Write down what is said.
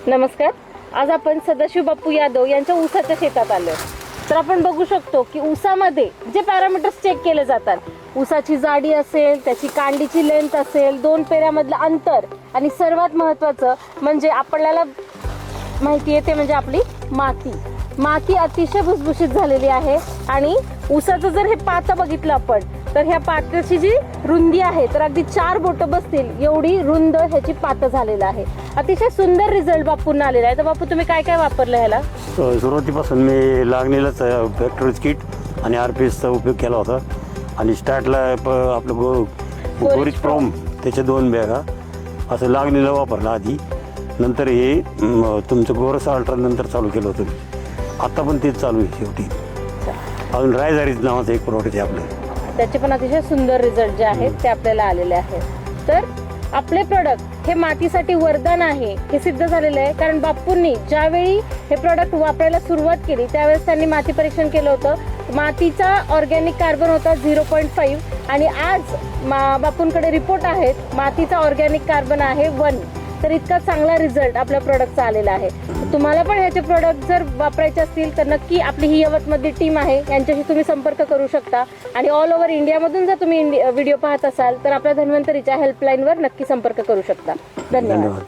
नमस्कार. आज आपण सदाशिव बापू यादव यांच्या ऊसाच्या शेतात आलोय. तर आपण बघू शकतो की ऊसामध्ये जे पॅरामीटर्स चेक केले जातात, ऊसाची जाडी असेल, त्याची कांडीची लेंथ असेल, दोन पेऱ्यामधलं अंतर, आणि सर्वात महत्त्वाचं म्हणजे आपल्याला माहिती येते म्हणजे आपली माती अतिशय भुसभुशीत झालेली आहे. आणि ऊसाचं जर हे पातं बघितलं आपण तर ह्या पात्याची जी रुंदी आहे तर अगदी 4 बोटं बसतील एवढी रुंद ह्याची पातं झालेलं आहे. अतिशय सुंदर रिझल्ट बापूंना आलेला आहे. तर बापू तुम्ही काय काय वापरलं ह्याला? सुरुवातीपासून मी लागणीलाच फॅक्टरीज किट आणि RPSचा उपयोग केला होता. आणि स्टार्टला आपलं गोरिच प्रोम त्याच्या 2 बॅगा असं लागणीला वापरलं आधी. नंतर हे तुमचं गोरस अल्ट्रा नंतर चालू केलं होतं. आता पण तेच चालू आहे. शेवटी अजून रायझारीज नावाचं एक प्रोडक्ट आहे आपलं, त्याचे पण अतिशय सुंदर रिझल्ट जे आहेत ते आपल्याला आलेले आहेत. तर आपले प्रोडक्ट हे मातीसाठी वरदान आहे हे सिद्ध झालेलं आहे. कारण बापूंनी ज्यावेळी हे प्रोडक्ट वापरायला सुरुवात केली त्यावेळेस त्यांनी माती परीक्षण केलं होतं. मातीचा ऑर्गॅनिक कार्बन होता 0.5 आणि आज बापूंकडे रिपोर्ट आहेत मातीचा ऑर्गॅनिक कार्बन आहे 1. तर इतका चांगला रिझल्ट आपल्या प्रोडक्टचा आलेला आहे. तुम्हाला पण ह्याचे प्रोडक्ट जर वापरायचे असतील तर नक्की आपली ही यवतमधली टीम आहे यांच्याशी तुम्ही संपर्क करू शकता. आणि ऑल ओव्हर इंडियामधून जर तुम्ही व्हिडिओ पाहत असाल तर आपल्या धन्वंतरीच्या हेल्पलाईनवर नक्की संपर्क करू शकता. धन्यवाद.